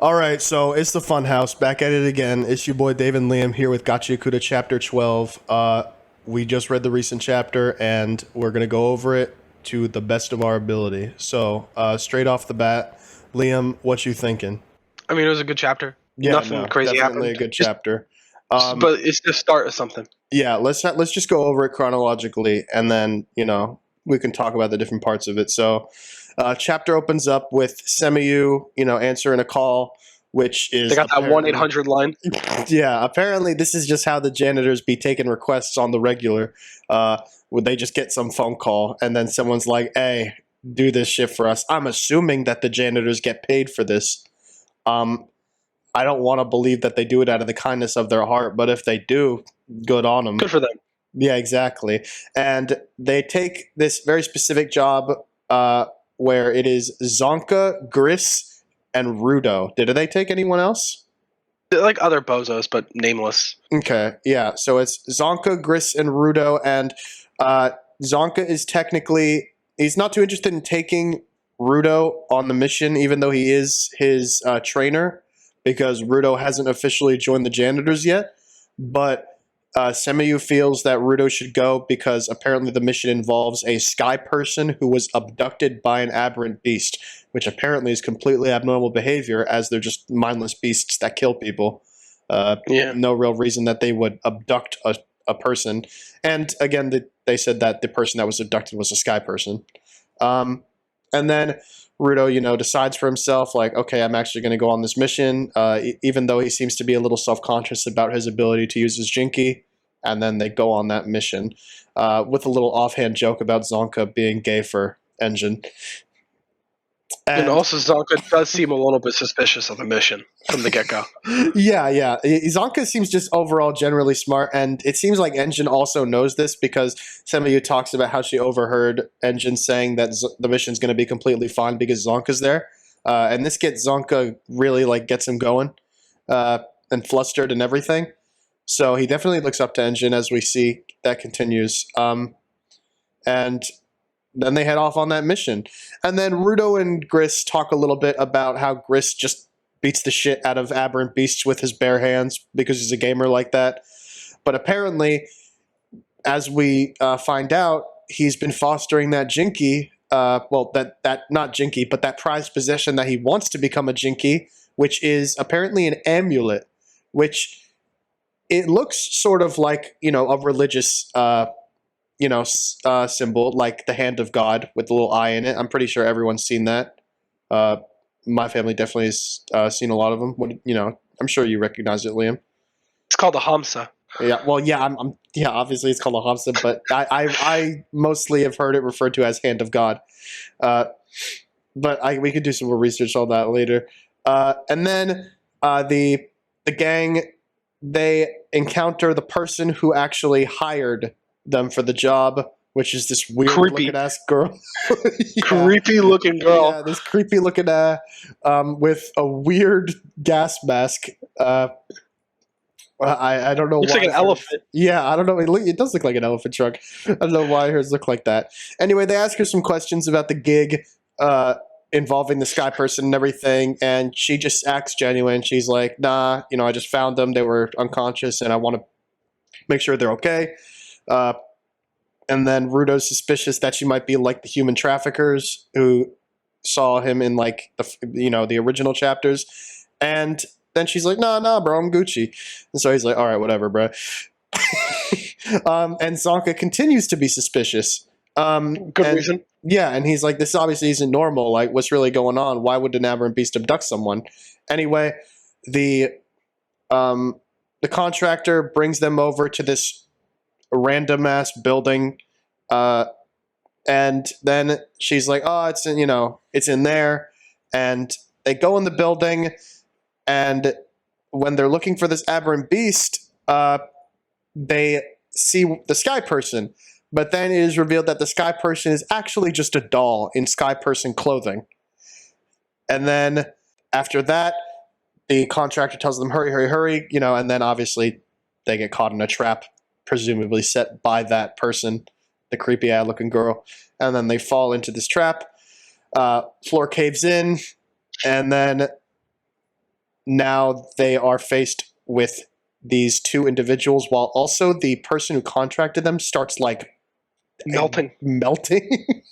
All right, so it's the Funhouse back at it again. It's your boy Dave and Liam here with Gachiakuta Chapter 12. We just read the recent chapter and we're gonna go over it to the best of our ability. So, straight off the bat, Liam, what you thinking? I mean, it was a good chapter. Yeah, Nothing no, crazy definitely a happened. good Just, chapter. but it's the start of something. Yeah, let's just go over it chronologically, and then we can talk about the different parts of it. So, chapter opens up with Semiyu, answering a call, which They is got that one eight apparently hundred line. yeah, apparently this is just how the janitors be taking requests on the regular. Would they just get some phone call and then someone's like, "Hey, do this shit for us." I'm assuming that the janitors get paid for this. Um, I don't want to believe that they do it out of the kindness of their heart, but if they do, good on them. Good for them. Yeah, exactly. And they take this very specific job where it is Zonka, Gris, and Rudo. Did they take anyone else? They're like other bozos, but nameless. Okay, yeah. So it's Zonka, Gris, and Rudo, and Zonka is technically he's not too interested in taking Rudo on the mission, even though he is his trainer, because Rudo hasn't officially joined the janitors yet. But Semiyu feels that Rudo should go because apparently the mission involves a sky person who was abducted by an aberrant beast, which apparently is completely abnormal behavior, as they're just mindless beasts that kill people. Yeah. No real reason that they would abduct a person. And again, they said that the person that was abducted was a sky person. And then Rudo, decides for himself, like, okay, I'm actually going to go on this mission, even though he seems to be a little self-conscious about his ability to use his Jinky. And then they go on that mission with a little offhand joke about Zonka being gay for Engine. And also, Zonka does seem a little bit suspicious of the mission from the get-go. Yeah. Zonka seems just overall generally smart, and it seems like Engine also knows this because Semiyu talks about how she overheard Engine saying that the mission's going to be completely fine because Zonka's there. And this gets Zonka really, gets him going and flustered and everything. So he definitely looks up to Engine as we see that continues. And then they head off on that mission. And then Rudo and Gris talk a little bit about how Gris just beats the shit out of aberrant beasts with his bare hands because he's a gamer like that. But apparently, as we find out, he's been fostering that Jinky. That not Jinky, but that prized possession that he wants to become a Jinky, which is apparently an amulet, which it looks sort of like, a religious symbol, like the hand of God with the little eye in it. I'm pretty sure everyone's seen that. My family definitely has seen a lot of them. I'm sure you recognize it, Liam. It's called the Hamsa. Yeah, well, yeah, obviously it's called a Hamsa, but I mostly have heard it referred to as hand of God. But we could do some more research on that later. And then the gang, they encounter the person who actually hired them for the job, which is this weird looking ass girl. Yeah. Creepy looking girl. Yeah, this creepy looking with a weird gas mask. I don't know looks why. Like an elephant. Yeah, I don't know. It does look like an elephant trunk. I don't know why hers look like that. Anyway, they ask her some questions about the gig involving the sky person and everything, and she just acts genuine. She's like, nah, I just found them. They were unconscious, and I want to make sure they're okay. And then Rudo's suspicious that she might be like the human traffickers who saw him in the original chapters. And then she's like, nah, bro, I'm Gucci. And so he's like, all right, whatever, bro. And Zonka continues to be suspicious. Good reason. Yeah, and he's like, this obviously isn't normal. Like, what's really going on? Why would an aberrant beast abduct someone? Anyway, the contractor brings them over to this random ass building, and then she's like, oh, it's in there, and they go in the building, and when they're looking for this aberrant beast, they see the sky person, but then it is revealed that the sky person is actually just a doll in sky person clothing. And then after that, the contractor tells them, hurry, and then obviously they get caught in a trap, presumably set by that person, the creepy eye looking girl, and then they fall into this trap. Floor caves in, and then now they are faced with these two individuals, while also the person who contracted them starts like melting,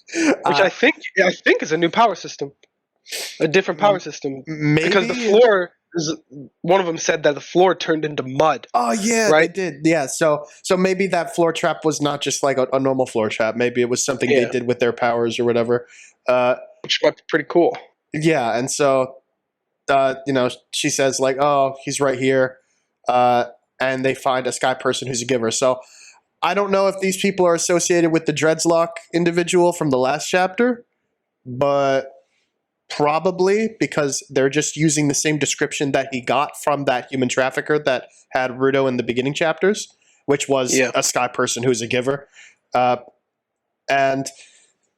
which which I think is a new power system, a different power system. maybe Because the floor, one of them said that the floor turned into mud. Oh yeah, right? they did. Yeah, so maybe that floor trap was not just like a normal floor trap. Maybe it was something they did with their powers or whatever. Which might be pretty cool. Yeah, and so she says like, "Oh, he's right here," and they find a sky person who's a giver. So I don't know if these people are associated with the Dreadslock individual from the last chapter, but probably, because they're just using the same description that he got from that human trafficker that had Rudo in the beginning chapters, which was a sky person who's a giver. And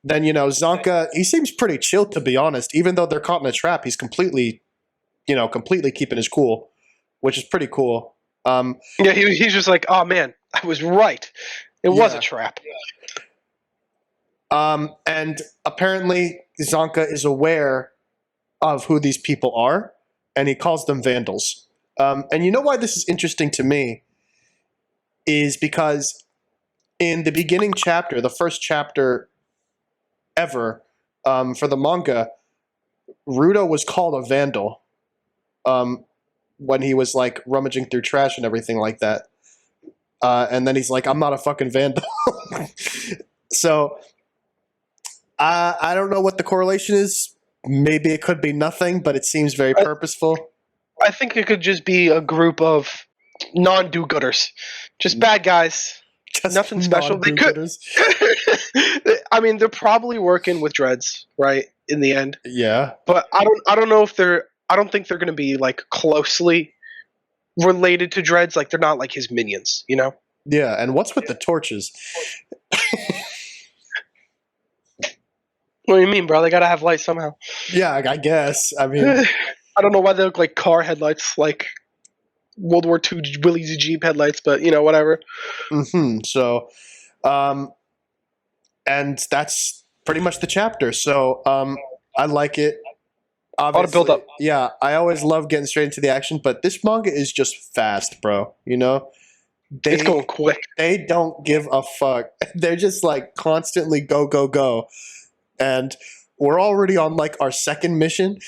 then, Zonka, he seems pretty chill, to be honest. Even though they're caught in a trap, he's completely keeping his cool, which is pretty cool. He's just like, oh man, I was right. It was a trap. And apparently Zonka is aware of who these people are, and he calls them vandals. And you know why this is interesting to me is because in the beginning chapter, the first chapter ever for the manga, Rudo was called a vandal when he was like rummaging through trash and everything like that. And then he's like, I'm not a fucking vandal. So I don't know what the correlation is. Maybe it could be nothing, but it seems very purposeful. I think it could just be a group of non-do-gooders. Just bad guys. Just nothing special. They could. I mean, they're probably working with Dreads, right? In the end. Yeah. But I don't know if they're. I don't think they're going to be like closely related to Dreads. Like they're not like his minions, you know? Yeah. And what's with the torches? What do you mean, bro? They gotta have lights somehow. Yeah, I guess. I mean, I don't know why they look like car headlights, like World War II Willys Jeep headlights, but whatever. So, and that's pretty much the chapter. So, I like it. Obviously, a lot of build up. Yeah, I always love getting straight into the action, but this manga is just fast, bro. It's going quick. They don't give a fuck. They're just like constantly go, go, go. And we're already on like our second mission.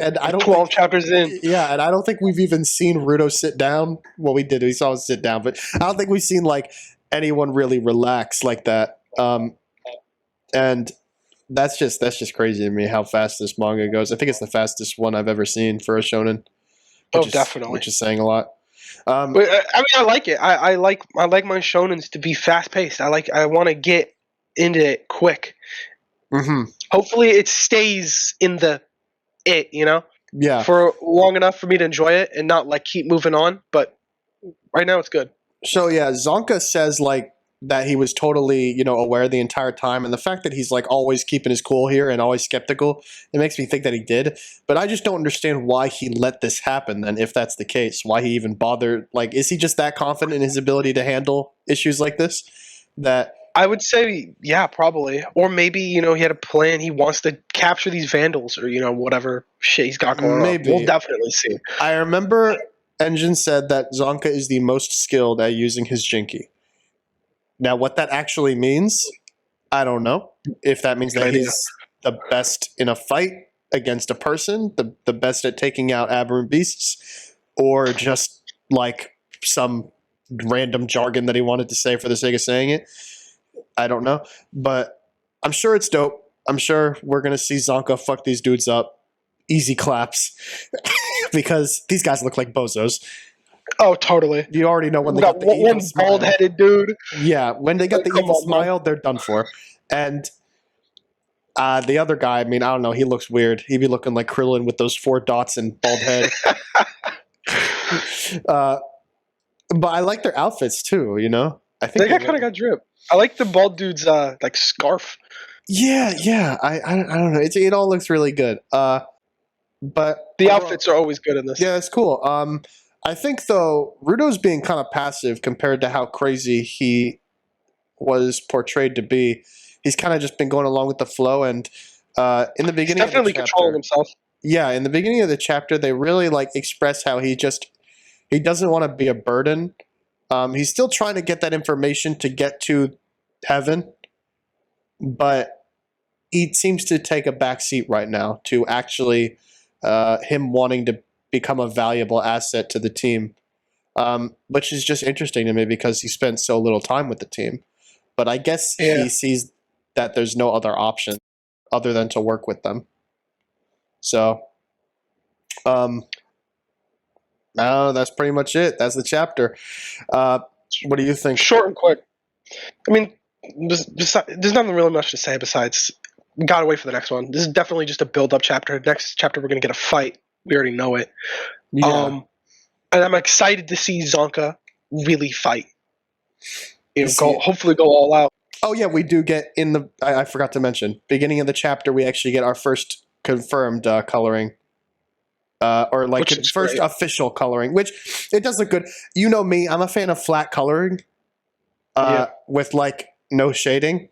And I don't 12 chapters in. Yeah, and I don't think we've even seen Rudo sit down. Well, we did. We saw him sit down, but I don't think we've seen like anyone really relax like that. And that's just crazy to me how fast this manga goes. I think it's the fastest one I've ever seen for a shonen. Definitely. Which is saying a lot. But, I mean, I like it. I like my shonens to be fast paced. I want to get into it quick. Hopefully it stays in for long enough for me to enjoy it and not like keep moving on, but right now it's good. So yeah, Zonka says like that he was totally aware the entire time, and the fact that he's like always keeping his cool here and always skeptical, it makes me think that he did, but I just don't understand why he let this happen. And if that's the case, why he even bothered? Like, is he just that confident in his ability to handle issues like this that I would say, yeah, probably. Or maybe, he had a plan. He wants to capture these vandals or, whatever shit he's got going on. We'll definitely see. I remember Engine said that Zonka is the most skilled at using his Jinky. Now, what that actually means, I don't know. If that means that he's the best in a fight against a person, the best at taking out aberrant beasts, or just like some random jargon that he wanted to say for the sake of saying it. I don't know, but I'm sure it's dope. I'm sure we're going to see Zonka fuck these dudes up. Easy claps. Because these guys look like bozos. Oh, totally. You already know when they got the evil smile. One bald-headed dude. Yeah, when they got the evil smile, they're done for. And the other guy, I mean, I don't know, he looks weird. He'd be looking like Krillin with those 4 dots and bald head. But I like their outfits too, I think they kind of got drip. I like the bald dude's like scarf. Yeah. I don't know. It all looks really good. But the outfits are always good in this. Yeah, it's cool. I think though Rudo's being kind of passive compared to how crazy he was portrayed to be. He's kind of just been going along with the flow, and in the beginning, he's definitely controlling himself. Yeah, in the beginning of the chapter, they really like express how he doesn't want to be a burden. He's still trying to get that information to get to heaven, but he seems to take a back seat right now to actually him wanting to become a valuable asset to the team, which is just interesting to me because he spent so little time with the team. But I guess he sees that there's no other option other than to work with them. So, no, that's pretty much it. That's the chapter. What do you think? Short and quick. I mean, there's nothing really much to say besides gotta wait for the next one. This is definitely just a build-up chapter. Next chapter, we're gonna get a fight. We already know it. Yeah. And I'm excited to see Zonka really fight. Hopefully go all out. Oh yeah, we do get in the. I forgot to mention, beginning of the chapter, we actually get our first confirmed coloring, or like first official coloring, which it does look good. You know me, I'm a fan of flat coloring, with like no shading.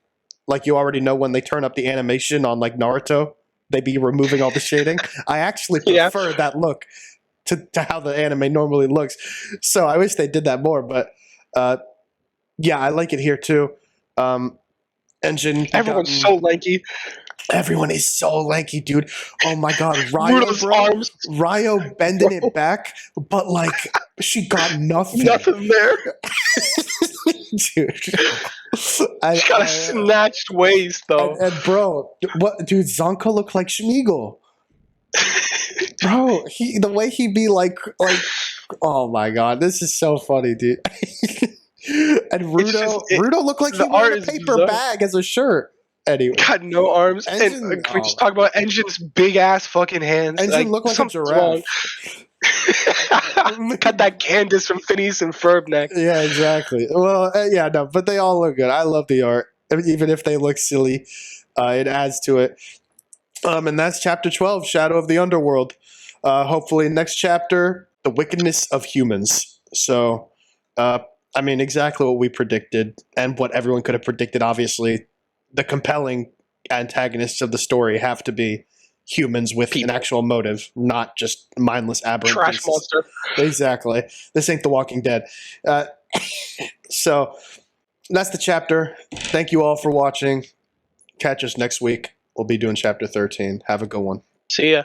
Like you already know when they turn up the animation on like Naruto, they be removing all the shading. I actually prefer that look to how the anime normally looks. So I wish they did that more, but yeah, I like it here too. Engine. Everyone's so lanky. Everyone is so lanky, dude. Oh my god, Ryo bending it back, but like she got nothing. Nothing there. Dude. She got a snatched waist though. And bro, what dude, Zonka looked like Schmeagol. Bro, the way he be like oh my god, this is so funny, dude. And Rudo looked like he wore a paper bag as a shirt. Anyway, got no arms. Engine, and we just talk about Engine's big ass fucking hands. Engine looked like a giraffe. Got that Candace from Phineas and Ferb neck. Yeah, exactly. Well, yeah, no, but they all look good. I love the art, I mean, even if they look silly. It adds to it. And that's chapter 12, Shadow of the Underworld. Hopefully, next chapter, the wickedness of humans. So. I mean, exactly what we predicted and what everyone could have predicted. Obviously, the compelling antagonists of the story have to be humans with an actual motive, not just mindless aberrant trash monster. Exactly. This ain't The Walking Dead. So that's the chapter. Thank you all for watching. Catch us next week. We'll be doing chapter 13. Have a good one. See ya.